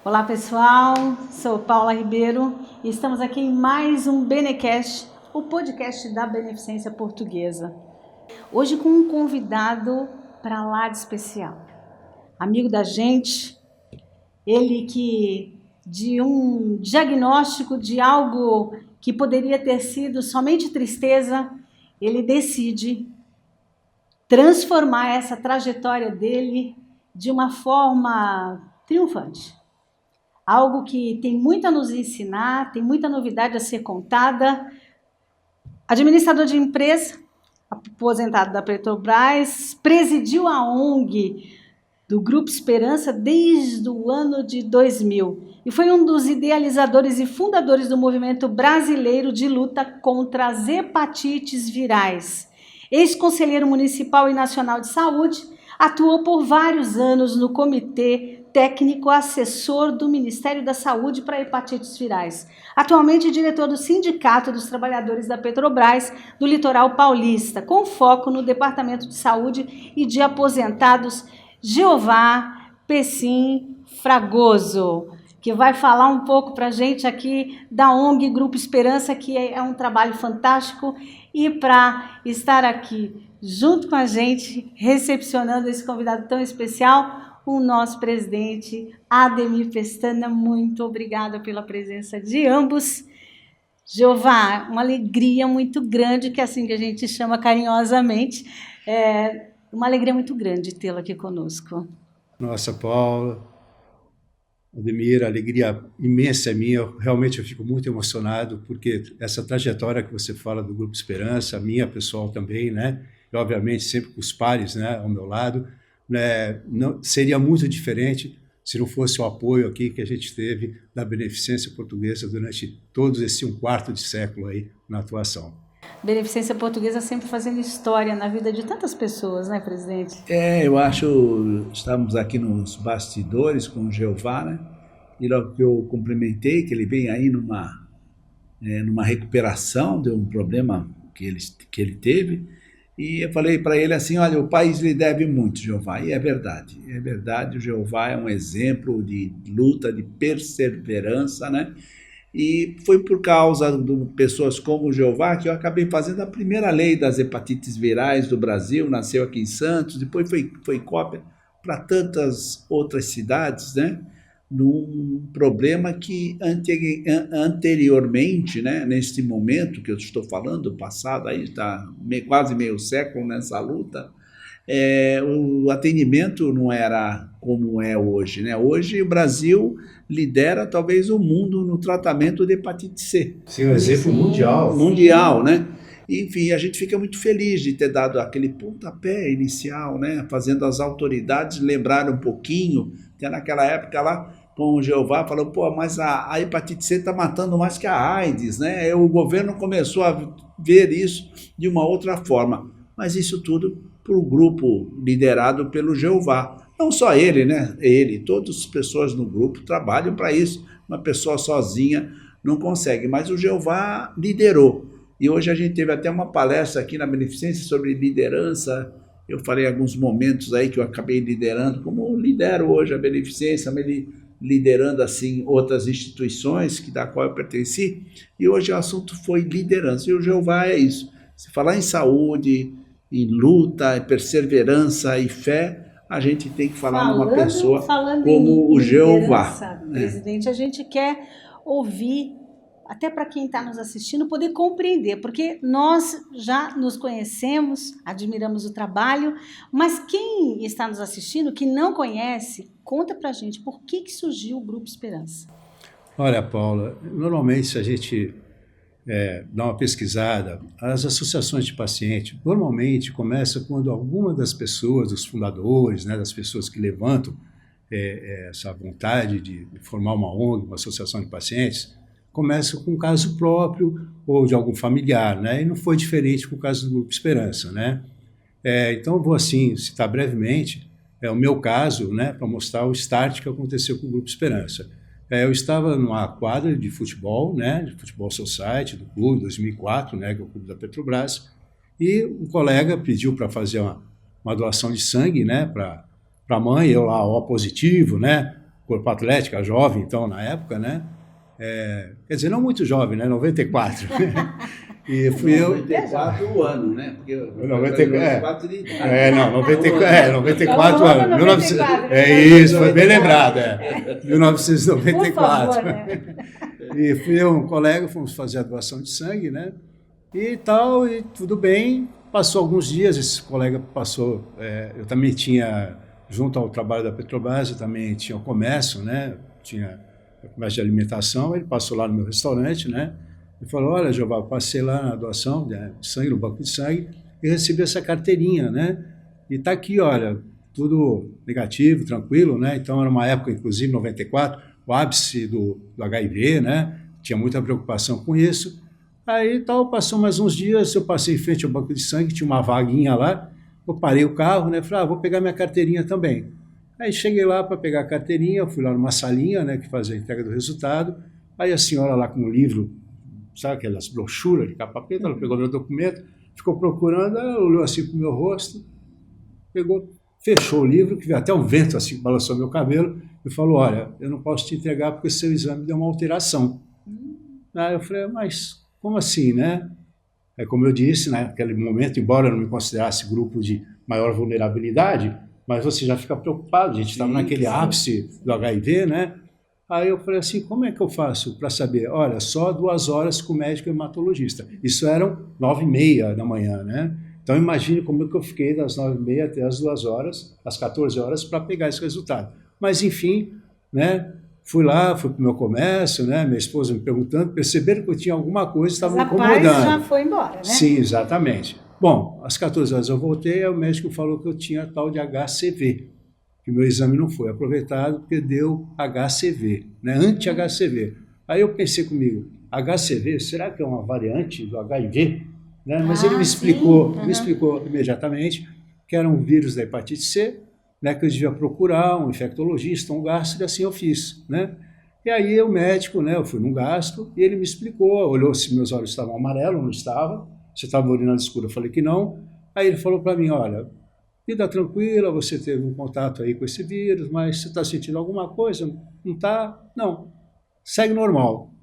Olá pessoal, sou Paula Ribeiro e estamos aqui em mais um Benecast, o podcast da Beneficência Portuguesa. Hoje com um convidado para lá de especial, amigo da gente, ele que de um diagnóstico de algo que poderia ter sido somente tristeza, ele decide transformar essa trajetória dele de uma forma triunfante. Algo que tem muito a nos ensinar, tem muita novidade a ser contada. Administrador de empresa, aposentado da Petrobras, presidiu a ONG do Grupo Esperança desde o ano de 2000 e foi um dos idealizadores e fundadores do movimento brasileiro de luta contra as hepatites virais. Ex-conselheiro municipal e nacional de saúde, atuou por vários anos no Comitê Técnico Assessor do Ministério da Saúde para hepatites virais. Atualmente diretor do Sindicato dos Trabalhadores da Petrobras do Litoral Paulista, com foco no Departamento de Saúde e de Aposentados, Jeová Pessim Fragoso, que vai falar um pouco para a gente aqui da ONG Grupo Esperança, que é um trabalho fantástico, e para estar aqui junto com a gente, recepcionando esse convidado tão especial, o nosso presidente, Ademir Pestana. Muito obrigada pela presença de ambos. Jeová, uma alegria muito grande, que é assim que a gente chama carinhosamente, uma alegria muito grande tê-lo aqui conosco. Nossa, Paula, Ademir, a alegria imensa é minha. Realmente eu fico muito emocionado, porque essa trajetória que você fala do Grupo Esperança, a minha pessoal também, né? E obviamente sempre com os pares, né, ao meu lado, né, não, seria muito diferente se não fosse o apoio aqui que a gente teve da Beneficência Portuguesa durante todo esse um quarto de século aí na atuação. Beneficência Portuguesa sempre fazendo história na vida de tantas pessoas, né, presidente? Eu acho, estamos aqui nos bastidores com o Jeová, né? E logo que eu cumprimentei, que ele vem aí numa recuperação de um problema que ele teve, e eu falei para ele assim, olha, o país lhe deve muito, Jeová, e é verdade, o Jeová é um exemplo de luta, de perseverança, né? E foi por causa de pessoas como o Jeová que eu acabei fazendo a primeira lei das hepatites virais do Brasil, nasceu aqui em Santos, depois foi cópia para tantas outras cidades, né? Num problema que anteriormente, né, neste momento que eu estou falando, passado, aí está quase meio século nessa luta, o atendimento não era como é hoje, né? Hoje o Brasil lidera talvez o mundo no tratamento de hepatite C. Sim, um exemplo mundial. Mundial, né? Enfim, a gente fica muito feliz de ter dado aquele pontapé inicial, né? Fazendo as autoridades lembrar um pouquinho, até naquela época lá, com o Jeová, falou, pô, mas a hepatite C está matando mais que a AIDS, né? O governo começou a ver isso de uma outra forma, mas isso tudo para o grupo liderado pelo Jeová. Não só ele, né? Ele, todas as pessoas no grupo trabalham para isso. Uma pessoa sozinha não consegue, mas o Jeová liderou. E hoje a gente teve até uma palestra aqui na Beneficência sobre liderança. Eu falei alguns momentos aí que eu acabei liderando, como eu lidero hoje a Beneficência, mas liderando assim outras instituições da qual eu pertenci. E hoje o assunto foi liderança. E o Jeová é isso. Se falar em saúde, em luta, em perseverança e fé, a gente tem que falar numa pessoa como o Jeová. Presidente, a gente quer ouvir, até para quem está nos assistindo, poder compreender, porque nós já nos conhecemos, admiramos o trabalho, mas quem está nos assistindo, que não conhece, conta para a gente por que surgiu o Grupo Esperança. Olha, Paula, normalmente se a gente dá uma pesquisada, as associações de pacientes normalmente começam quando alguma das pessoas, dos fundadores, né, das pessoas que levantam essa vontade de formar uma ONG, uma associação de pacientes, começa com um caso próprio ou de algum familiar, né? E não foi diferente com o caso do Grupo Esperança, né? Então eu vou assim citar brevemente o meu caso, né, para mostrar o start que aconteceu com o Grupo Esperança. Eu estava numa quadra de futebol, né, de futebol society do clube, 2004, né, que é o clube da Petrobras, e um colega pediu para fazer uma doação de sangue, né, para a mãe, eu lá, O positivo, né, corpo atlético, jovem, então, na época, né? Quer dizer, não muito jovem, né? 94. E fui 94 o ano, né? Porque 94 de idade. 94 anos. 94, isso, foi bem lembrado. 1994. Por favor, né? E fui eu, um colega, fomos fazer a doação de sangue, né? E tal, e tudo bem. Passou alguns dias, esse colega passou. Eu também tinha, junto ao trabalho da Petrobras, eu também tinha o comércio, né? Tinha o comércio de alimentação. Ele passou lá no meu restaurante, né? E falou: olha, Jeová, passei lá na doação de sangue, no banco de sangue, e recebi essa carteirinha, né? E está aqui, olha, tudo negativo, tranquilo, né? Então era uma época, inclusive, 94, o ápice do HIV, né? Tinha muita preocupação com isso. Aí tal, passou mais uns dias, eu passei em frente ao banco de sangue, tinha uma vaguinha lá, eu parei o carro, né? Falei: vou pegar minha carteirinha também. Aí cheguei lá para pegar a carteirinha, fui lá numa salinha, né, que fazia a entrega do resultado. Aí a senhora lá com o livro, sabe aquelas brochuras de capa preta, ela pegou meu documento, ficou procurando, ela olhou assim para o meu rosto, pegou, fechou o livro, que veio até um vento assim, balançou meu cabelo, e falou: olha, eu não posso te entregar porque seu exame deu uma alteração. Aí eu falei: mas como assim, né? Como eu disse, naquele momento, embora eu não me considerasse grupo de maior vulnerabilidade, mas você já fica preocupado, a gente estava naquele ápice do HIV, né? Aí eu falei assim: como é que eu faço para saber? Olha, só 2 horas com o médico hematologista. Isso eram 9h30 da manhã, né? Então imagine como é que eu fiquei das 9h30 até as 2 horas, às 14 horas, para pegar esse resultado. Mas enfim, né? Fui lá, fui para o meu comércio, né? Minha esposa me perguntando, perceberam que eu tinha alguma coisa, estava me incomodando. Mas já foi embora, né? Sim, exatamente. Bom, às 14 horas eu voltei, e o médico falou que eu tinha tal de HCV, que meu exame não foi aproveitado porque deu HCV, né? Anti-HCV. Aí eu pensei comigo: HCV, será que é uma variante do HIV? Né? Mas ele me explicou imediatamente que era um vírus da hepatite C, né, que eu devia procurar um infectologista, um gastro, e assim eu fiz, né? E aí o médico, né, eu fui num gastro, e ele me explicou, olhou se meus olhos estavam amarelos, não estava, se estava urinando escuro, eu falei que não. Aí ele falou para mim: olha, vida tranquila, você teve um contato aí com esse vírus, mas você está sentindo alguma coisa? Não está? Não, segue normal.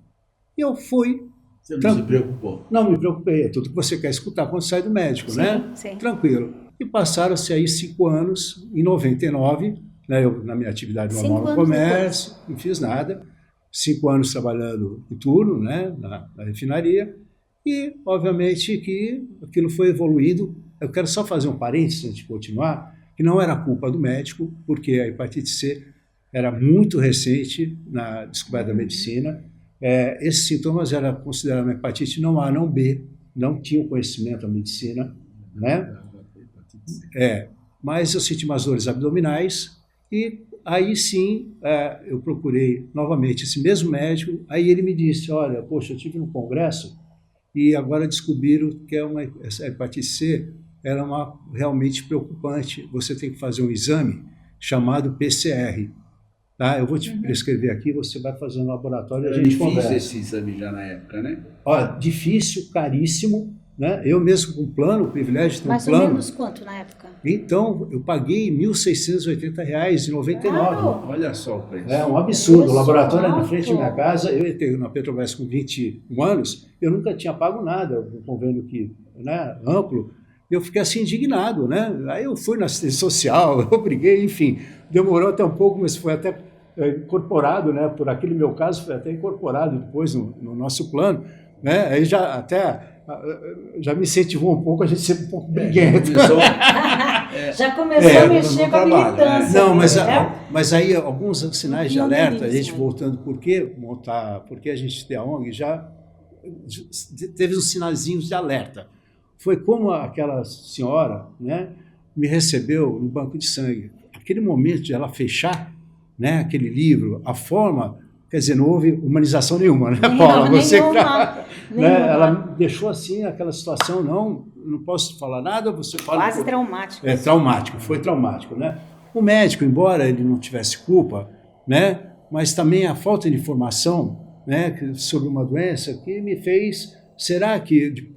E eu fui. Você não se preocupou? Não me preocupei, é tudo que você quer escutar quando sai do médico, sim, né? Sim. Tranquilo. E passaram-se aí 5 anos, em 99, né, eu na minha atividade normal no comércio, não fiz nada, 5 anos trabalhando em turno, né, na refinaria, e obviamente que aquilo foi evoluindo. Eu quero só fazer um parênteses antes de continuar, que não era culpa do médico, porque a hepatite C era muito recente na descoberta da medicina. Esses sintomas eram considerados uma hepatite não A, não B, não tinham conhecimento da medicina, né? Mas eu senti umas dores abdominais e aí sim eu procurei novamente esse mesmo médico. Aí ele me disse: olha, poxa, eu estive no congresso e agora descobriram que essa hepatite C era realmente preocupante. Você tem que fazer um exame chamado PCR. Tá? Eu vou te prescrever aqui, você vai fazer no laboratório e a gente conversa. Era difícil esse exame já na época, né? Olha, difícil, caríssimo. Né? Eu mesmo com plano, o privilégio de ter um plano. Mais ou menos quanto na época? Então, eu paguei R$ 1.680,99. Olha só o preço. É um absurdo. O laboratório na frente da minha casa, eu entrei na Petrobras com 21 anos, eu nunca tinha pago nada, um convênio que, né, amplo. Eu fiquei assim indignado, né? Aí eu fui na assistência social, eu briguei, enfim. Demorou até um pouco, mas foi até incorporado, né? Por aquele meu caso, foi até incorporado depois no nosso plano, né? Aí já me incentivou um pouco a gente ser um pouco briguento. Já começou a mexer com a militância. Não, mas aí alguns sinais de alerta, a gente voltando, por que a gente tem a ONG, já teve uns sinaizinhos de alerta. Foi como aquela senhora, né, me recebeu no banco de sangue. Aquele momento de ela fechar, né, aquele livro, a forma... Quer dizer, não houve humanização nenhuma, né, Paula? Nenhuma. Ela me deixou assim, aquela situação, não posso falar nada, você fala... Quase traumático. Foi traumático, né? O médico, embora ele não tivesse culpa, né, mas também a falta de informação, né, sobre uma doença que me fez... Será que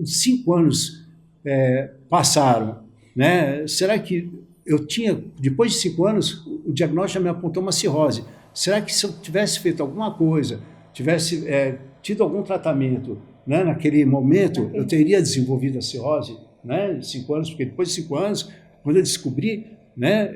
5 anos passaram, né? Será que eu tinha, depois de 5 anos, o diagnóstico já me apontou uma cirrose. Será que se eu tivesse feito alguma coisa, tivesse tido algum tratamento, né, naquele momento, eu teria desenvolvido a cirrose, né, 5 anos, porque depois de 5 anos, quando eu descobri, né,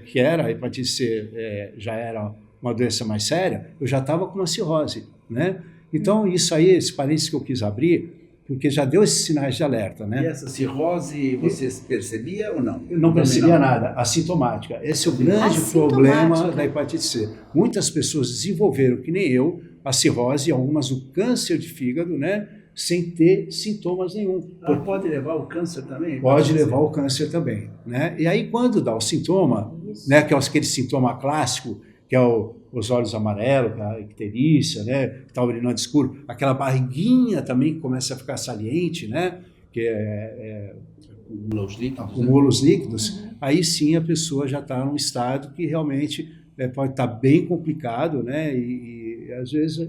que era a hepatite C, já era uma doença mais séria, eu já estava com uma cirrose, né? Então, isso aí, esse parênteses que eu quis abrir, porque já deu esses sinais de alerta, né? E essa cirrose, você percebia ou não? Eu não percebia nada, assintomática. Esse é o grande problema da hepatite C. Muitas pessoas desenvolveram, que nem eu, a cirrose e algumas o câncer de fígado, né? Sem ter sintomas nenhum. Pode levar o câncer também? Pode levar o câncer também, né? E aí, quando dá o sintoma, né, que é aquele sintoma clássico, que é os olhos amarelos, a icterícia, né, que está urinando escuro, aquela barriguinha também que começa a ficar saliente, né, que acumula os líquidos, aí sim a pessoa já está num estado que realmente pode estar bem complicado, né, e às vezes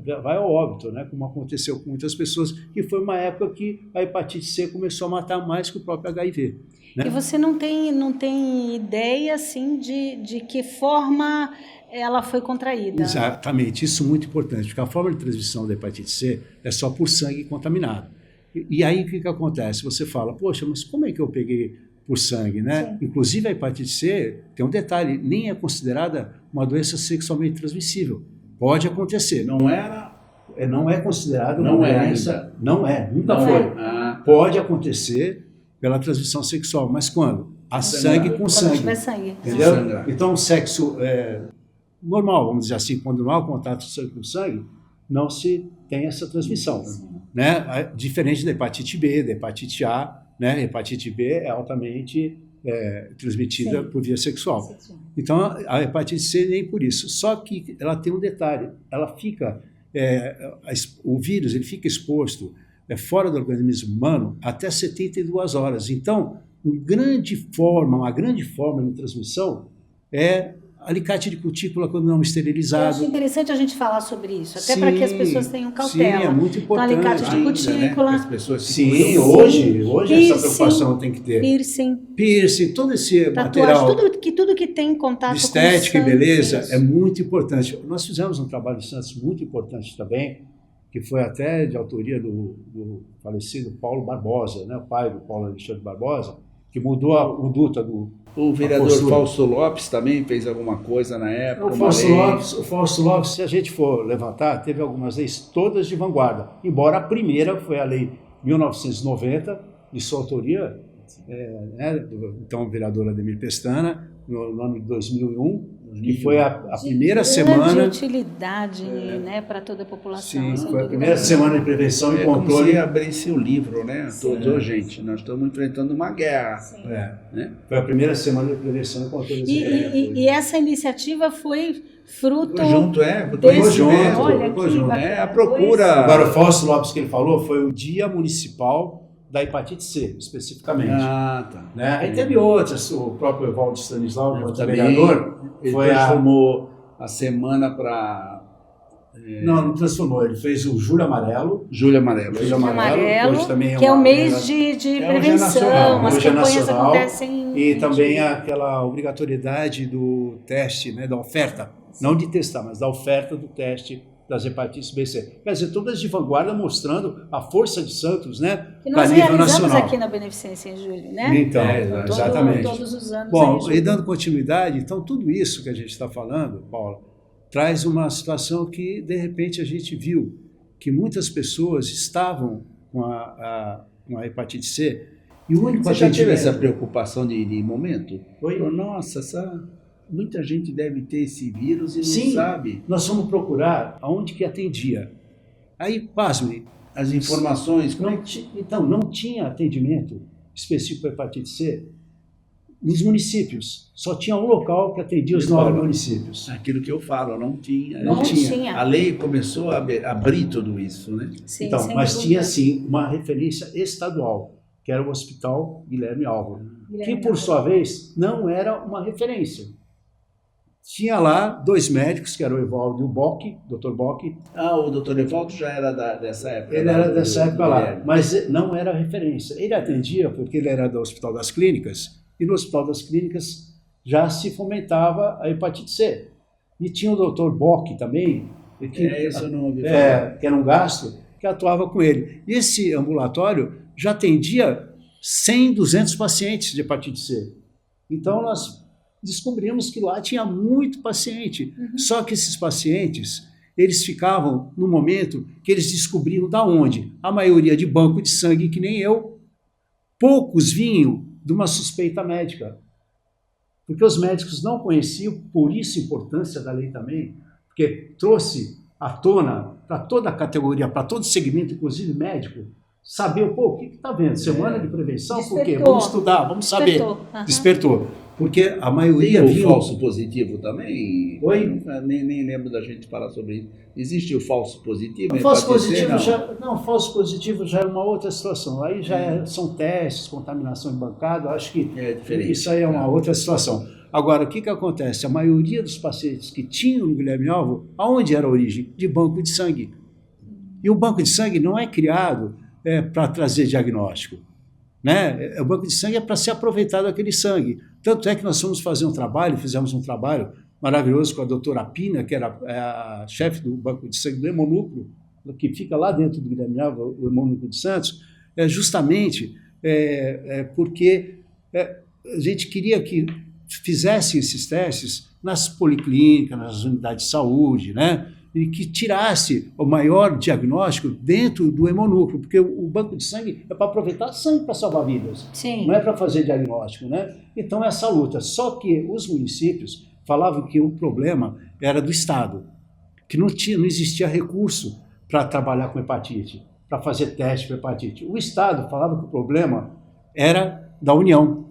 já vai ao óbito, né, como aconteceu com muitas pessoas, que foi uma época que a hepatite C começou a matar mais que o próprio HIV. Né? E você não tem ideia, assim, de que forma ela foi contraída? Exatamente, isso é muito importante, porque a forma de transmissão da hepatite C é só por sangue contaminado. E aí o que acontece? Você fala, poxa, mas como é que eu peguei por sangue, né? Sim. Inclusive a hepatite C, tem um detalhe, nem é considerada uma doença sexualmente transmissível. Pode acontecer, não é considerado uma doença, nunca foi. Pode acontecer pela transmissão sexual, mas quando? Sangue com sangue. Tiver sangue. Entendeu? Então, o sexo normal, vamos dizer assim, quando não há contato sangue com sangue, não se tem essa transmissão. Né? Diferente da hepatite B, da hepatite A, né? A hepatite B é altamente transmitida por via sexual. Então, a hepatite C nem por isso. Só que ela tem um detalhe, ela fica, o vírus ele fica exposto fora do organismo humano até 72 horas. Então, uma grande forma de transmissão é alicate de cutícula quando não esterilizado. Eu acho interessante a gente falar sobre isso, até para que as pessoas tenham cautela. Sim, é muito importante. Então, alicate de cutícula. Né? As pessoas sim, hoje essa preocupação tem que ter. Piercing, todo esse tatuagem, material. Tudo que tem contato de estética com sangue, e beleza é muito importante. Nós fizemos um trabalho em Santos muito importante também, que foi até de autoria do falecido Paulo Barbosa, né, o pai do Paulo Alexandre Barbosa, que mudou a conduta do... O vereador Fausto Lopes também fez alguma coisa na época? O Fausto Lopes, se a gente for levantar, teve algumas leis todas de vanguarda, embora a primeira foi a lei 1990, de sua autoria, do então vereador Ademir Pestana, no ano de 2001, que foi a primeira semana... de utilidade, né, para toda a população. Sim, foi a primeira semana de prevenção e controle. Como se abrisse o livro, né? Todos, gente, nós estamos enfrentando uma guerra. Né? Foi a primeira semana de prevenção e controle. E essa iniciativa foi fruto... Ficou junto. A procura... Agora, o Fausto Lopes que ele falou foi o Dia Municipal da hepatite C, especificamente. Tá. Né? Aí teve outras, o próprio Evaldo Stanislau, o vereador, ele transformou a semana para... Não transformou, ele fez o Julho Amarelo. Julho Amarelo, hoje também que é o mês de prevenção, as campanhas acontecem... E também aquela obrigatoriedade do teste, né, da oferta, não de testar, mas da oferta do teste das hepatites B e C. Quer dizer, todas de vanguarda mostrando a força de Santos, né? Que nós realizamos aqui na Beneficência em julho, né? Então, exatamente. Todos os anos. Bom, e dando continuidade, então tudo isso que a gente está falando, Paula, traz uma situação que, de repente, a gente viu que muitas pessoas estavam com a hepatite C e o único Você já teve essa preocupação de momento? Nossa, muita gente deve ter esse vírus e não sabe. Nós fomos procurar aonde que atendia. Aí, pasme, as informações... Então, não tinha atendimento específico para hepatite C nos municípios. Só tinha um local que atendia os 9 municípios. Aquilo que eu falo, não tinha. Não tinha. A lei começou a abrir tudo isso, né? Sim, então, mas tinha, sim, uma referência estadual, que era o Hospital Guilherme Álvaro, que, por sua vez, não era uma referência. Tinha lá 2 médicos, que eram o Evaldo e o Bock, Dr. Bock. O Dr. Evaldo já era dessa época. Ele era dessa época lá, mas não era referência. Ele atendia, porque ele era do Hospital das Clínicas, e no Hospital das Clínicas já se fomentava a hepatite C. E tinha o Dr. Bock também, que, isso eu não ouvi falar. que era um gastro, que atuava com ele. E esse ambulatório já atendia 100, 200 pacientes de hepatite C. Então, nós descobrimos que lá tinha muito paciente. Só que esses pacientes, eles ficavam no momento que eles descobriam da onde. A maioria de banco de sangue, que nem eu. Poucos vinham de uma suspeita médica. Porque os médicos não conheciam, por isso a importância da lei também, porque trouxe à tona para toda a categoria, para todo segmento, inclusive médico, saber, o que está vendo? Semana de prevenção, Despertou. por quê? Vamos estudar, vamos saber. Despertou. Despertou. Porque a maioria Tem o viu... falso positivo também? Oi? Nem lembro da gente falar sobre isso. Existe o falso positivo? O falso Hepatite C, positivo falso positivo já é uma outra situação. Aí já são testes, contaminação em bancada, acho que é diferente. Isso aí é uma outra situação. Agora, o que acontece? A maioria dos pacientes que tinham no Guilherme Alvo, aonde era a origem? De banco de sangue. E o banco de sangue não é criado para trazer diagnóstico. Né? O banco de sangue é para ser aproveitado aquele sangue. Tanto é que nós fizemos um trabalho maravilhoso com a doutora Pina, que era a chefe do banco de sangue do Hemonúcleo, que fica lá dentro do Guilherme Alvo, o Hemonúcleo de Santos, justamente porque a gente queria que fizessem esses testes nas policlínicas, nas unidades de saúde, né? E que tirasse o maior diagnóstico dentro do hemonúcleo, porque o banco de sangue é para aproveitar sangue para salvar vidas, Sim. não é para fazer diagnóstico, né? Então, essa luta. Só que os municípios falavam que o problema era do Estado, que não existia recurso para trabalhar com hepatite, para fazer teste para hepatite. O Estado falava que o problema era da União.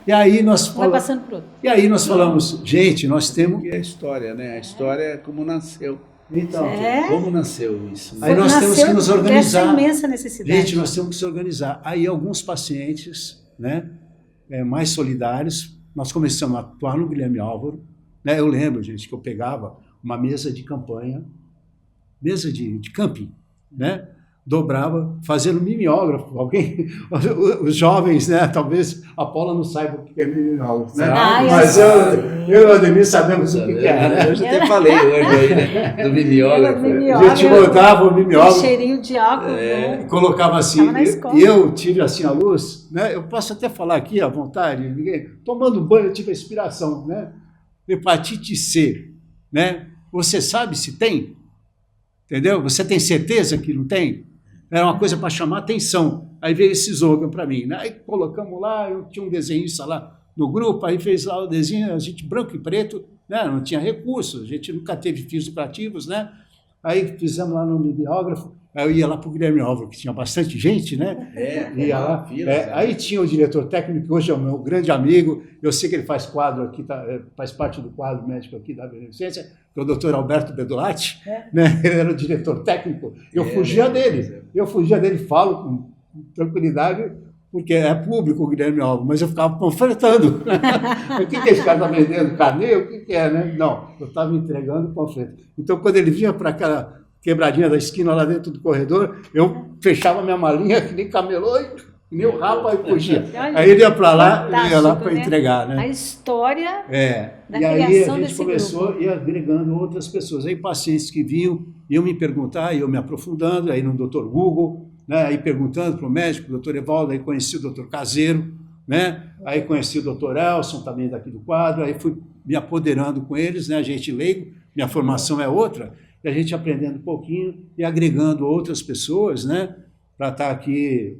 E aí nós falamos, gente, nós temos... E a história, né? A história é como nasceu. Então, como nasceu isso? Aí nós temos que nos organizar. Essa imensa necessidade. Gente, nós temos que se organizar. Aí alguns pacientes, né, mais solidários, nós começamos a atuar no Guilherme Álvaro. Né? Eu lembro, gente, que eu pegava uma mesa de campanha, mesa de camping, né? Dobrava, fazendo mimeógrafo. Alguém, os jovens, né? Talvez a Paula não saiba o que é mimeógrafo, né? Mas eu e o Ademir sabemos o que é, né? Eu já até falei hoje aí, né? Do mimeógrafo. A gente botava o mimeógrafo. Um cheirinho de álcool. E colocava assim. E eu tive assim a luz, né? Eu posso até falar aqui à vontade, tomando banho eu tive a inspiração, né? Hepatite C, né? Você sabe se tem? Entendeu? Você tem certeza que não tem? Era uma coisa para chamar atenção. Aí veio esse slogan para mim. Né? Aí colocamos lá, eu tinha um desenhista lá no grupo, aí fez lá o desenho, a gente branco e preto, né? Não tinha recursos, a gente nunca teve fins lucrativos, né? Aí fizemos lá no mimeógrafo, aí eu ia lá para o Guilherme Álvaro, que tinha bastante gente, né? Ia lá. Aí tinha o diretor técnico, que hoje é o meu grande amigo, eu sei que ele faz quadro aqui, faz parte do quadro médico aqui da Beneficência, que é o doutor Alberto Bedolati, né? Ele era o diretor técnico, eu fugia dele, falo com tranquilidade, porque é público o Guilherme Álvaro, mas eu ficava panfletando. O que esse cara está vendendo? Carnê? O que é, né? Não, eu estava entregando panfleto. Então, quando ele vinha para aquela quebradinha da esquina lá dentro do corredor, eu fechava minha malinha, que nem camelô, e nem o rapa e fugia. Aí ele ia para lá, para entregar. Né? A história da e aí criação a gente desse começou grupo. a ir agregando outras pessoas. Aí pacientes que vinham, iam me perguntar, eu me aprofundando, aí no Dr. Google, né? Aí perguntando para o médico, o Dr. Evaldo, aí conheci o Dr. Caseiro, né? Aí conheci o Dr. Elson, também daqui do quadro, aí fui me apoderando com eles, né? A gente leigo, minha formação é outra, e a gente aprendendo um pouquinho e agregando outras pessoas, né? Para estar aqui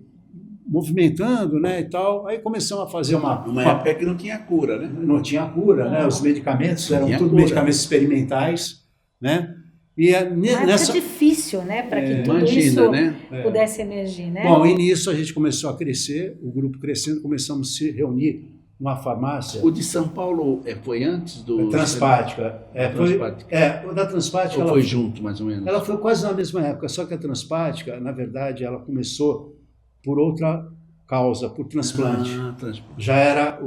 movimentando, né, e tal. Aí começamos a fazer uma época que não tinha cura, né? Não tinha cura, né? Os medicamentos eram tudo medicamentos experimentais, né? E época difícil, né? Para que tudo isso pudesse emergir, né? Bom, e nisso a gente começou a crescer, o grupo crescendo, começamos a se reunir numa farmácia. O de São Paulo foi antes do... Transpática. O da Transpática... Ou foi junto, mais ou menos? Ela foi quase na mesma época, só que a Transpática, na verdade, ela começou por outra causa, por transplante. Já era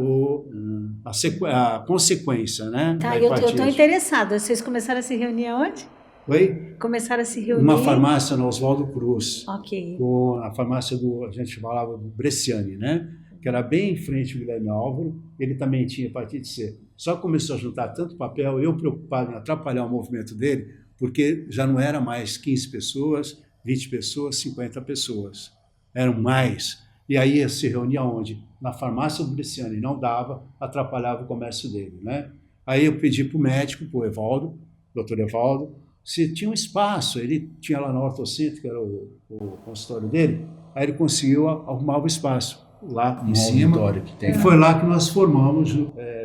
a consequência, né? Tá, eu estou interessada. Vocês começaram a se reunir onde? Oi? Começaram a se reunir... Uma farmácia no Oswaldo Cruz. Ok. Com a farmácia a gente falava do Bresciani, né? que era bem em frente ao Guilherme Álvaro, ele também tinha hepatite C. Só começou a juntar tanto papel, eu preocupado em atrapalhar o movimento dele, porque já não era mais 15 pessoas, 20 pessoas, 50 pessoas. Eram mais. E aí ia se reunir aonde? Na farmácia do Bresciani. Não dava, atrapalhava o comércio dele, né? Aí eu pedi para o médico, para o Evaldo, doutor Evaldo, se tinha um espaço. Ele tinha lá na Ortocentro, que era o consultório dele, aí ele conseguiu arrumar o espaço lá em cima. Que tem. E foi lá que nós formamos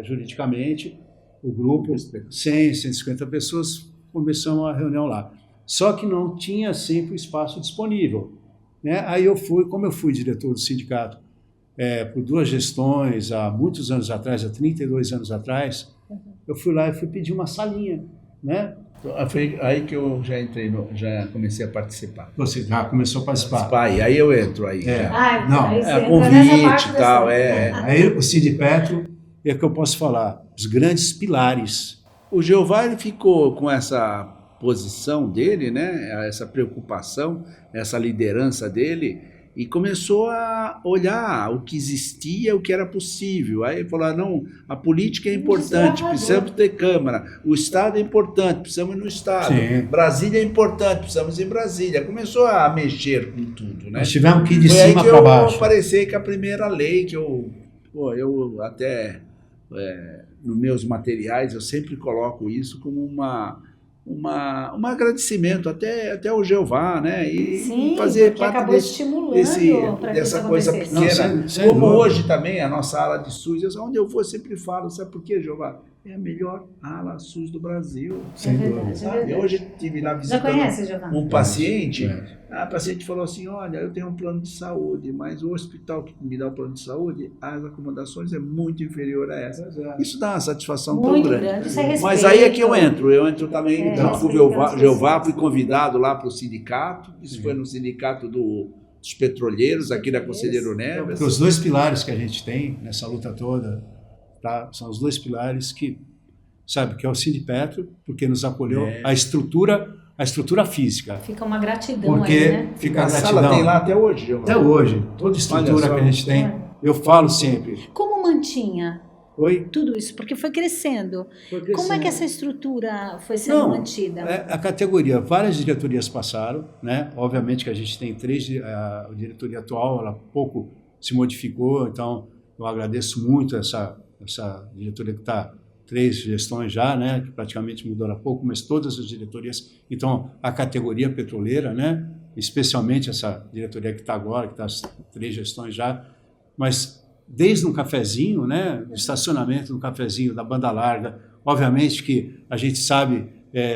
juridicamente o grupo, 100, 150 pessoas, começamos a reunião lá. Só que não tinha sempre o espaço disponível, né? Aí como eu fui diretor do sindicato por 2 gestões, há muitos anos atrás, há 32 anos atrás, eu fui lá e fui pedir uma salinha, né? Foi aí que eu já entrei, já comecei a participar. Você já começou a participar. E aí eu entro aí. Convite e tal. Aí o Cid Petro, é que eu posso falar, os grandes pilares. O Jeová ele ficou com essa posição dele, né? Essa preocupação, essa liderança dele, e começou a olhar o que existia, o que era possível. Aí ele falou, não, a política é importante, precisamos ter Câmara, o Estado é importante, precisamos ir no Estado, Sim. Brasília é importante, precisamos ir em Brasília. Começou a mexer com tudo, né? Nós tivemos que ir de Foi cima para baixo. Eu apareci com a primeira lei que eu até nos meus materiais eu sempre coloco isso como um agradecimento até ao Jeová, né? E sim, fazer parte acabou estimulando dessa coisa pequena. Como hoje também, a nossa ala de SUS, onde eu vou sempre falo, sabe por quê, Jeová? É a melhor ala SUS do Brasil. Sem dúvida. Sabe? Hoje estive lá visitando um paciente, a paciente falou assim, olha, eu tenho um plano de saúde, mas o hospital que me dá o plano de saúde, as acomodações é muito inferior a essa. Isso dá uma satisfação muito tão grande. Isso é respeito. Mas aí é que eu entro também, com o Jeová, fui convidado lá para o sindicato, isso foi no sindicato dos petroleiros, aqui da Conselheiro Neves. Os 2 pilares que a gente tem nessa luta toda, tá? São os 2 pilares que é o Cid Petro, porque nos acolheu a estrutura física. Fica uma gratidão porque aí, né? Fica a sala tem lá até hoje, Jeová. Até hoje, toda estrutura que a gente tem, eu falo sempre. Como mantinha Oi? tudo isso? Porque foi crescendo. Como é que essa estrutura foi sendo mantida? A categoria, várias diretorias passaram, né? Obviamente que a gente tem 3, a diretoria atual, ela pouco se modificou, então eu agradeço muito essa diretoria que está 3 gestões já, né? Que praticamente mudou há pouco, mas todas as diretorias, então a categoria petroleira, né? Especialmente essa diretoria que está agora, que está as 3 gestões já, mas desde um cafezinho, né? O estacionamento do cafezinho, da banda larga, obviamente que a gente sabe,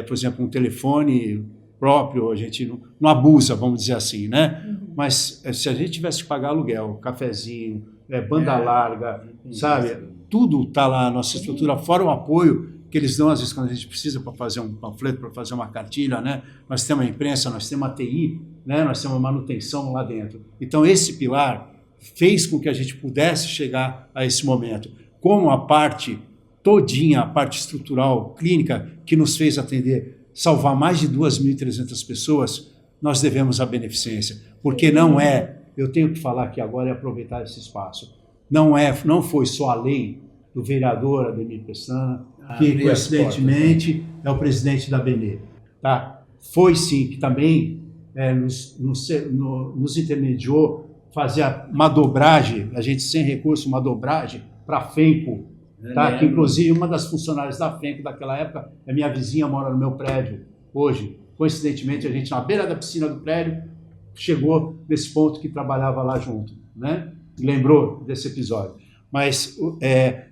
por exemplo, um telefone próprio, a gente não abusa, vamos dizer assim, né? Mas se a gente tivesse que pagar aluguel, cafezinho, banda larga, sabe? Tudo está lá, a nossa estrutura, fora o apoio que eles dão, às vezes, quando a gente precisa para fazer um panfleto, para fazer uma cartilha, né? Nós temos a imprensa, nós temos a TI, né? Nós temos a manutenção lá dentro. Então, esse pilar fez com que a gente pudesse chegar a esse momento. Como a parte todinha, a parte estrutural, clínica, que nos fez atender, salvar mais de 2.300 pessoas, nós devemos a beneficência. Porque eu tenho que falar aqui agora e aproveitar esse espaço, não foi só a lei do vereador Ademir Pestana, que coincidentemente é o presidente da BNE. Tá? Foi sim, que também nos intermediou fazer uma dobragem, a gente sem recurso, uma dobragem para a FEMCO, tá? Que inclusive uma das funcionárias da FEMCO daquela época é minha vizinha, mora no meu prédio hoje. Coincidentemente, a gente na beira da piscina do prédio chegou nesse ponto que trabalhava lá junto, né? Lembrou desse episódio. Mas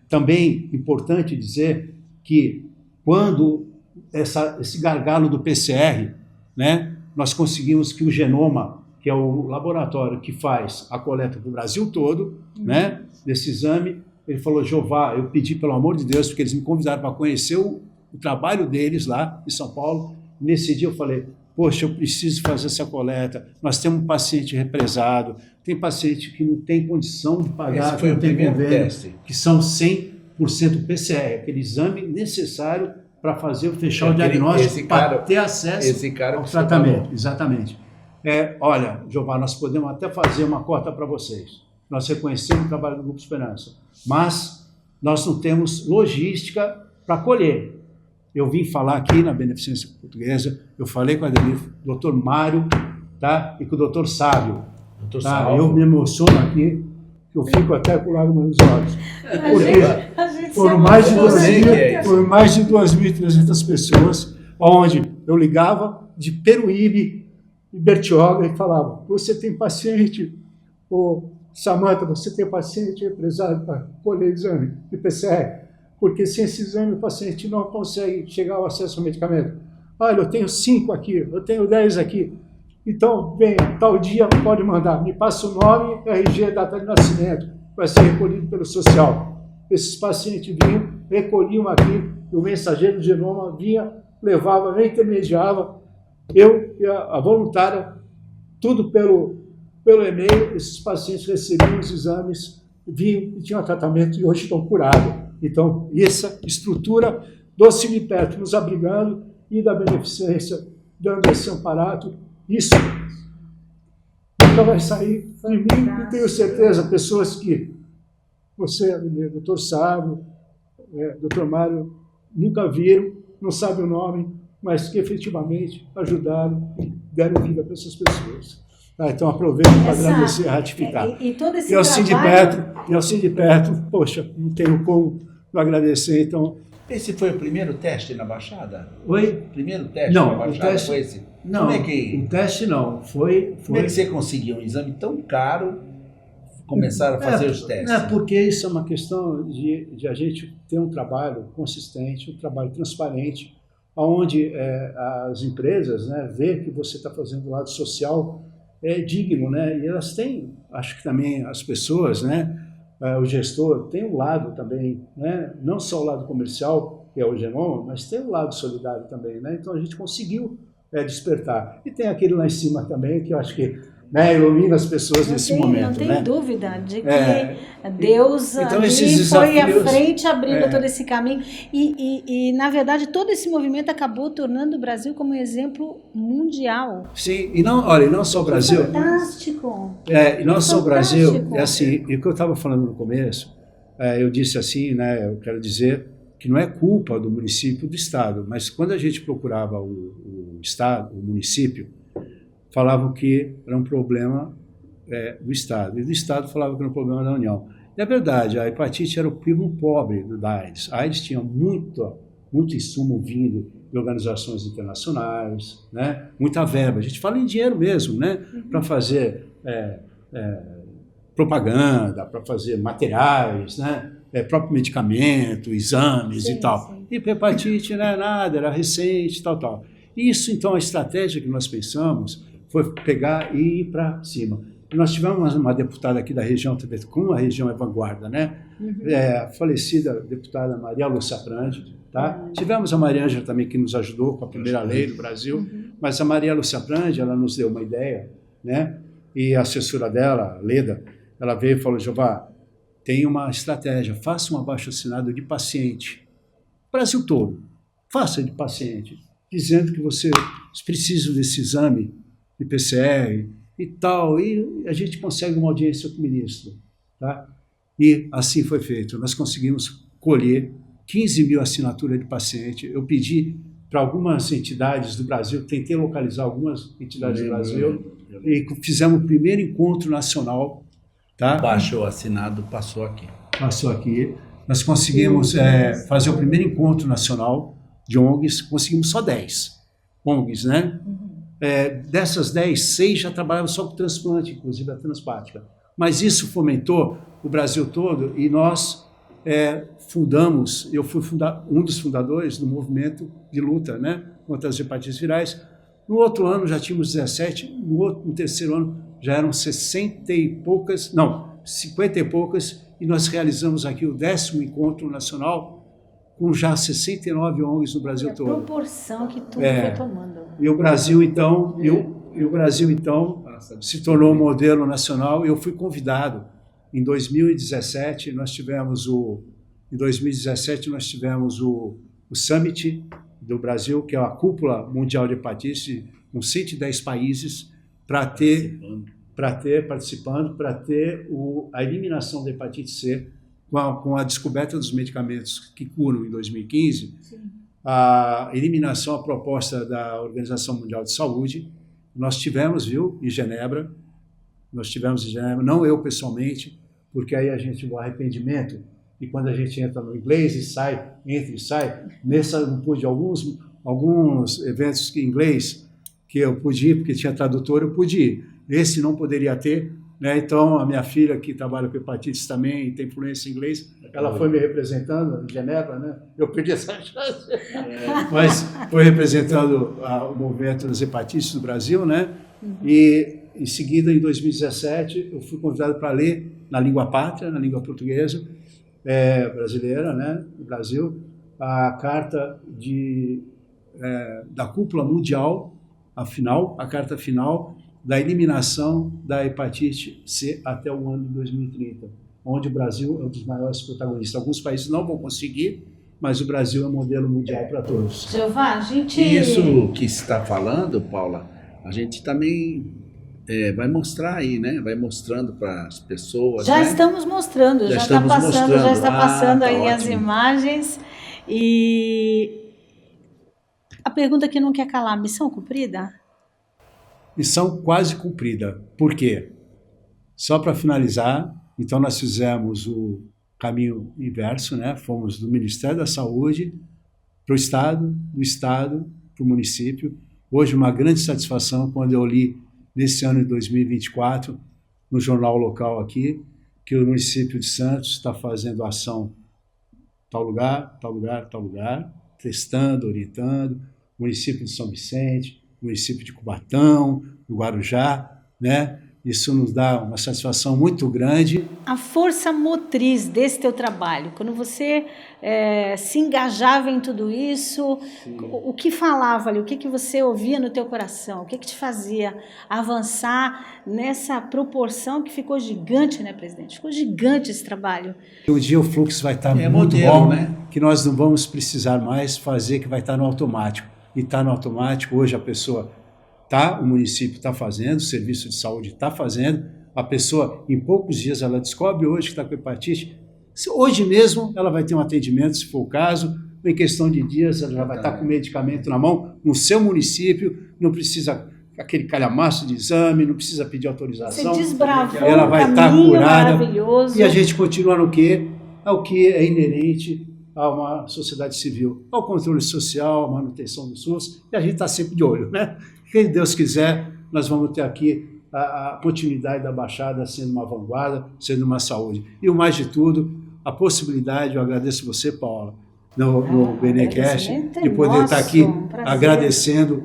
também importante dizer que quando esse gargalo do PCR, né, nós conseguimos que o Genoma, que é o laboratório que faz a coleta do Brasil todo, né, desse exame, ele falou, Jeová, eu pedi pelo amor de Deus, porque eles me convidaram para conhecer o trabalho deles lá em São Paulo. Nesse dia eu falei, poxa, eu preciso fazer essa coleta, nós temos um paciente represado, tem paciente que não tem condição de pagar, que não tem convênio, que são 100% PCR, aquele exame necessário para fechar o diagnóstico, para ter acesso ao tratamento. Exatamente. Olha, Jeová, nós podemos até fazer uma cota para vocês, nós reconhecemos o trabalho do Grupo Esperança, mas nós não temos logística para colher. Eu vim falar aqui na Beneficência Portuguesa, eu falei com a doutor Mário, tá? E com o doutor Sábio. Tá? Eu me emociono aqui, que eu fico até com lágrimas nos olhos. Porque foram mais de 2.300 pessoas, onde eu ligava de Peruíbe e Bertioga e falava: você tem paciente, Samanta, você tem paciente empresário para colher exame de PCR? Porque sem esse exame o paciente não consegue chegar ao acesso ao medicamento. Olha, eu tenho 5 aqui, eu tenho 10 aqui. Então, venha, tal dia pode mandar. Me passa o nome, RG, data de nascimento. Vai ser recolhido pelo social. Esses pacientes vinham, recolhiam aqui, e o mensageiro do genoma vinha, levava, reintermediava. Eu e a voluntária, tudo pelo e-mail, esses pacientes recebiam os exames, vinham e tinham tratamento e hoje estão curados. Então, essa estrutura do Cine-Perto nos abrigando e da Beneficência dando esse amparato, isso nunca vai sair de mim, e tenho certeza, pessoas que você, doutor Sábio, doutor Mário, nunca viram, não sabem o nome, mas que efetivamente ajudaram e deram vida para essas pessoas. Então, aproveito para agradecer e ratificar. E todo esse trabalho... ao Cine-Perto, poxa, não tenho como não agradecer, então... Esse foi o primeiro teste na Baixada? Oi? Primeiro teste não, na Baixada teste, foi esse? Não, como é que... o teste não. Foi... Como é que você conseguiu um exame tão caro, começaram a fazer os testes? Porque isso é uma questão de a gente ter um trabalho consistente, um trabalho transparente, onde as empresas, né, ver que você está fazendo o lado social é digno, né? E elas têm, acho que também as pessoas, né, o gestor tem um lado também, né, não só o lado comercial, que é o genoma, mas tem um lado solidário também, né? Então a gente conseguiu despertar. E tem aquele lá em cima também, que eu acho que, né, ilumina as pessoas nesse momento. Não tem, né? dúvida de que Deus então, ali desafios, foi à frente, abrindo todo esse caminho. E, na verdade, todo esse movimento acabou tornando o Brasil como um exemplo mundial. Sim, e não só o Brasil. Fantástico. E não só o Brasil, assim, e o que eu estava falando no começo, eu disse assim, né, eu quero dizer que não é culpa do município, do Estado, mas quando a gente procurava o Estado, o município, falavam que era um problema do Estado, e do Estado falavam que era um problema da União. E é verdade, a hepatite era o primo pobre da AIDS. A AIDS tinha muito insumo vindo de organizações internacionais, né? Muita verba. A gente fala em dinheiro mesmo, né? Para fazer propaganda, para fazer materiais, né? Próprio medicamento, exames e tal. Sim. E hepatite não era nada, era recente, tal. Isso, então, a estratégia que nós pensamos foi pegar e ir para cima. Nós tivemos uma deputada aqui da região, como a região é vanguarda, né? A falecida deputada Maria Lúcia Prandi, tá? Tivemos a Maria Ângela também, que nos ajudou com a primeira lei do Brasil, mas a Maria Lúcia Prandi, ela nos deu uma ideia, né? E a assessora dela, Leda, ela veio e falou: Jeová, tem uma estratégia, faça um abaixo-assinado de paciente, Brasil todo, faça de paciente, dizendo que vocês precisam desse exame de PCR e tal, e a gente consegue uma audiência com o ministro. Tá? E assim foi feito. Nós conseguimos colher 15 mil assinaturas de paciente. Eu pedi para algumas entidades do Brasil, tentei localizar algumas entidades do Brasil, e fizemos o primeiro encontro nacional. Tá? Baixou o assinado, passou aqui. Passou aqui. Nós conseguimos fazer o primeiro encontro nacional de ONGs, conseguimos só 10 ONGs, né? Dessas 10, 6 já trabalhavam só com transplante, inclusive a transpática. Mas isso fomentou o Brasil todo e nós fundamos, eu fui um dos fundadores do movimento de luta, né, contra as hepatites virais. No outro ano já tínhamos 17, no terceiro ano já eram 50 e poucas, e nós realizamos aqui o 10º encontro nacional com já 69 ONGs no Brasil todo. A proporção que tudo foi tomando. E o Brasil, então, se tornou um modelo nacional. Eu fui convidado. Em 2017, nós tivemos o Summit do Brasil, que é a cúpula mundial de hepatite, com 110 países, para participando para ter a eliminação da hepatite C com a descoberta dos medicamentos que curam em 2015. Sim. A eliminação, a proposta da Organização Mundial de Saúde. Nós tivemos, em Genebra, não eu pessoalmente, porque aí a gente o arrependimento, e quando a gente entra no inglês e entra e sai, não pude, alguns eventos em inglês que eu pude ir, porque tinha tradutor, eu pude ir. Esse não poderia ter, né? Então a minha filha, que trabalha com hepatites também e tem fluência em inglês, ela foi me representando em Genebra, né? Eu perdi essa chance, mas foi representando o movimento das hepatites do Brasil, né? E em seguida, em 2017, eu fui convidado para ler na língua pátria, na língua portuguesa brasileira, né? No Brasil, a carta da cúpula mundial, a carta final da eliminação da hepatite C até o ano de 2030, onde o Brasil é um dos maiores protagonistas. Alguns países não vão conseguir, mas o Brasil é um modelo mundial para todos. Jeová, a gente... Isso que você está falando, Paula, a gente também vai mostrar aí, né? Vai mostrando para as pessoas. Já né? estamos mostrando, já está passando aí ótimo. As imagens. E a pergunta que não quer calar, missão cumprida? Missão quase cumprida. Por quê? Só para finalizar, então nós fizemos o caminho inverso, né? Fomos do Ministério da Saúde para o Estado, do Estado para o município. Hoje, uma grande satisfação quando eu li, nesse ano de 2024, no jornal local aqui, que o município de Santos está fazendo ação tal lugar, tal lugar, tal lugar, testando, orientando, município de São Vicente, município de Cubatão, do Guarujá, né? Isso nos dá uma satisfação muito grande. A força motriz desse teu trabalho, quando você se engajava em tudo isso, o que falava ali, o que você ouvia no teu coração, o que te fazia avançar nessa proporção que ficou gigante, né, presidente? Ficou gigante esse trabalho. Um dia o fluxo vai estar muito bom, né? Que nós não vamos precisar mais fazer, que vai estar no automático. E está no automático, hoje a pessoa... o município está fazendo, o serviço de saúde está fazendo, a pessoa, em poucos dias, ela descobre hoje que está com hepatite, hoje mesmo ela vai ter um atendimento, se for o caso, em questão de dias ela já vai estar com o medicamento na mão, no seu município, não precisa aquele calhamaço de exame, não precisa pedir autorização. Você desbravou ela vai estar curada, maravilhoso. E a gente continua no quê? Ao que é inerente a uma sociedade civil, ao controle social, à manutenção do SUS, e a gente está sempre de olho, né? Quem Deus quiser, nós vamos ter aqui a continuidade da Baixada sendo uma vanguarda, sendo uma saúde. E o mais de tudo, a possibilidade, eu agradeço você, Paula, no Benecast, de poder estar aqui agradecendo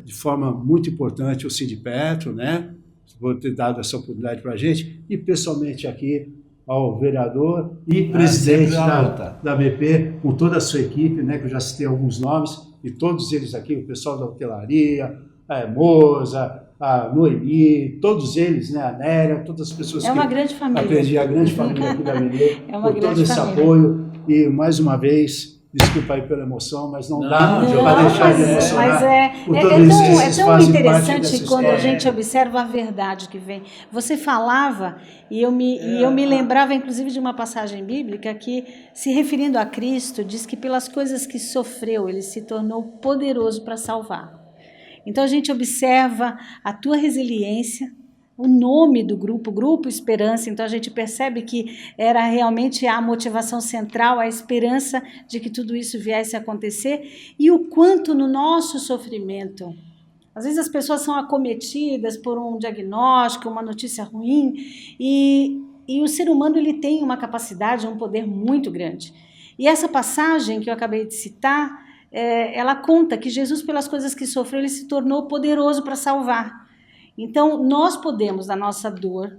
de forma muito importante o Sindipetro, né? Por ter dado essa oportunidade para a gente, e pessoalmente aqui ao vereador e presidente da BP, com toda a sua equipe, né, que eu já citei alguns nomes, e todos eles aqui, o pessoal da hotelaria, a Moza, a Noemi, todos eles, né, a Nélia, todas as pessoas que... É uma grande família. Aprendi, a grande família aqui da BP, por todo esse apoio, e mais uma vez... Desculpa aí pela emoção, mas não dá para deixar de emocionar. Mas é tão interessante quando a gente observa a verdade que vem. Você falava, e eu me lembrava, inclusive, de uma passagem bíblica que, se referindo a Cristo, diz que pelas coisas que sofreu, ele se tornou poderoso para salvar. Então, a gente observa a tua resiliência, o nome do Grupo Esperança, então a gente percebe que era realmente a motivação central, a esperança de que tudo isso viesse a acontecer, e o quanto no nosso sofrimento, às vezes as pessoas são acometidas por um diagnóstico, uma notícia ruim, e o ser humano ele tem uma capacidade, um poder muito grande. E essa passagem que eu acabei de citar, ela conta que Jesus, pelas coisas que sofreu, ele se tornou poderoso para salvar. Então, nós podemos, na nossa dor,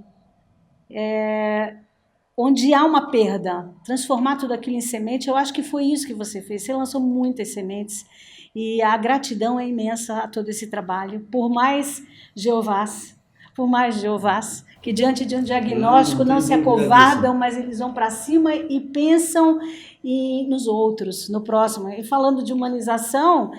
onde há uma perda, transformar tudo aquilo em semente. Eu acho que foi isso que você fez. Você lançou muitas sementes e a gratidão é imensa a todo esse trabalho. Por mais Jeovás, por mais Jeovás, que diante de um diagnóstico não se acovardam, mas eles vão para cima e pensam nos outros, no próximo. E falando de humanização,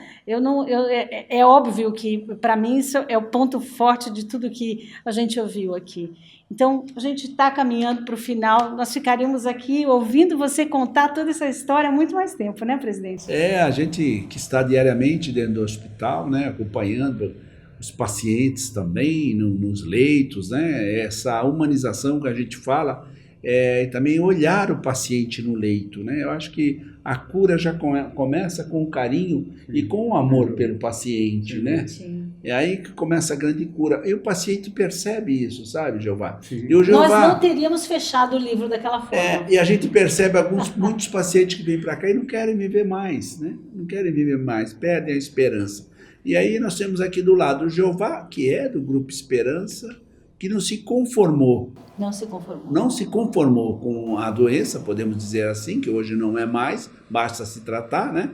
é óbvio que, para mim, isso é o ponto forte de tudo que a gente ouviu aqui. Então, a gente está caminhando para o final, nós ficaríamos aqui ouvindo você contar toda essa história há muito mais tempo, né, presidente? A gente que está diariamente dentro do hospital, né, acompanhando os pacientes também nos leitos, né, essa humanização que a gente fala, e também olhar o paciente no leito, né? Eu acho que a cura já começa com o carinho e com o amor pelo paciente, né? Sim. É aí que começa a grande cura. E o paciente percebe isso, sabe, Jeová? Sim. E o Jeová, nós não teríamos fechado o livro daquela forma. E a gente percebe muitos pacientes que vêm para cá e não querem viver mais, né? Não querem viver mais, perdem a esperança. E aí nós temos aqui do lado o Jeová, que é do Grupo Esperança, que não se conformou. Não se conformou. Não se conformou com a doença, podemos dizer assim, que hoje não é mais, basta se tratar, né?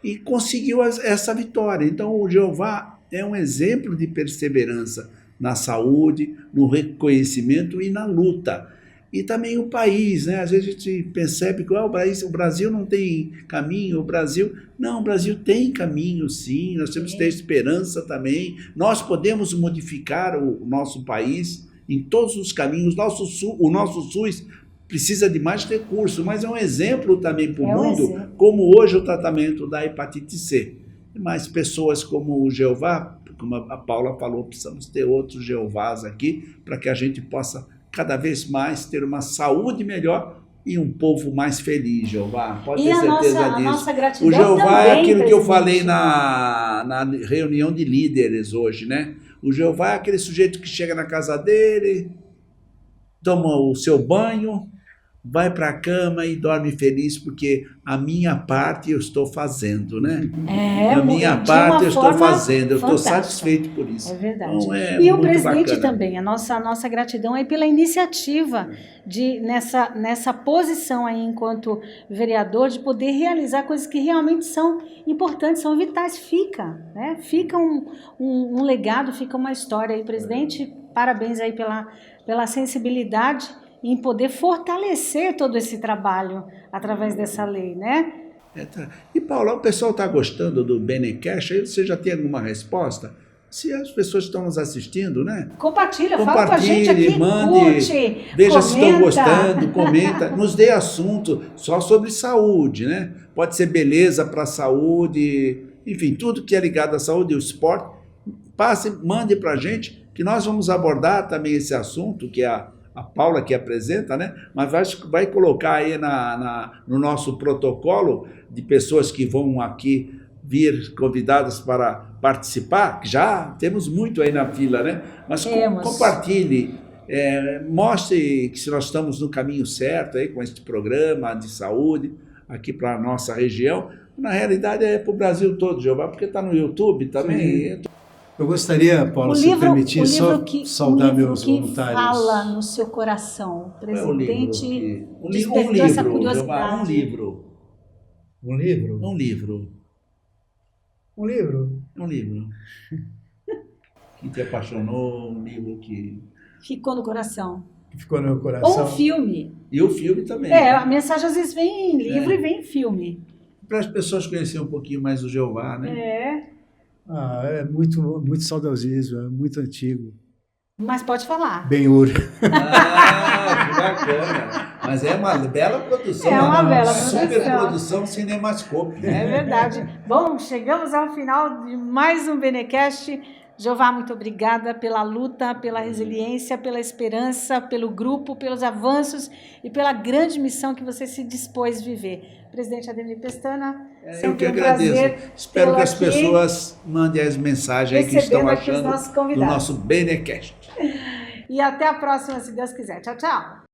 E conseguiu essa vitória. Então o Jeová é um exemplo de perseverança na saúde, no reconhecimento e na luta. E também o país, né? Às vezes a gente percebe que o Brasil não tem caminho, o Brasil tem caminho sim, nós temos que ter esperança também, nós podemos modificar o nosso país em todos os caminhos, o nosso SUS precisa de mais recursos, mas é um exemplo também para o mundo, como hoje o tratamento da hepatite C. Mas pessoas como o Jeová, como a Paula falou, precisamos ter outros Jeovás aqui, para que a gente possa cada vez mais ter uma saúde melhor e um povo mais feliz, Jeová. Pode ter certeza disso. A nossa gratidão o Jeová também, é aquilo presidente. que eu falei na reunião de líderes hoje, né? O Jeová é aquele sujeito que chega na casa dele, toma o seu banho, vai para a cama e dorme feliz, porque a minha parte eu estou fazendo, né? A minha parte eu estou fazendo, eu estou satisfeito por isso. É verdade. Então, e o presidente bacana. também, a nossa gratidão é pela iniciativa nessa posição aí enquanto vereador, de poder realizar coisas que realmente são importantes, são vitais. Fica um legado, fica uma história aí, presidente. Parabéns aí pela sensibilidade em poder fortalecer todo esse trabalho através dessa lei, né? E, Paula, o pessoal está gostando do Benecast? Aí você já tem alguma resposta? Se as pessoas estão nos assistindo, né? Compartilha, fala com a gente aqui, mande, curte, veja comenta. se estão gostando, comenta, nos dê assunto só sobre saúde, né? Pode ser beleza para a saúde, enfim, tudo que é ligado à saúde e ao esporte, mande para a gente, que nós vamos abordar também esse assunto, que é a Paula que apresenta, né? Mas vai colocar aí no nosso protocolo de pessoas que vão aqui vir convidadas para participar, que já temos muito aí na fila, né? Mas compartilhe, mostre que se nós estamos no caminho certo aí com este programa de saúde aqui para a nossa região. Na realidade é para o Brasil todo, Jeová, porque está no YouTube também. Sim. Eu gostaria, Paula, se permitir, só saudar meus voluntários. Fala no seu coração, presidente. Um livro, essa curiosidade. Um livro. Um livro? Um livro. Um livro? Um livro. Que te apaixonou, um livro que... Ficou no coração. Ficou no meu coração. Ou um filme. E o filme também. A mensagem às vezes vem em livro e vem em filme. Para as pessoas conhecerem um pouquinho mais o Jeová, né? É muito, muito saudosismo, é muito antigo. Mas pode falar. Ben-Hur. Que bacana. Mas é uma bela produção. É uma bela produção. Super produção Cinemascope. É verdade. Bom, chegamos ao final de mais um Benecast. Jeová, muito obrigada pela luta, pela resiliência, pela esperança, pelo grupo, pelos avanços e pela grande missão que você se dispôs a viver. Presidente Ademir Pestana, eu que agradeço. Espero que as pessoas mandem as mensagens que estão achando do nosso Benecast. E até a próxima, se Deus quiser. Tchau, tchau.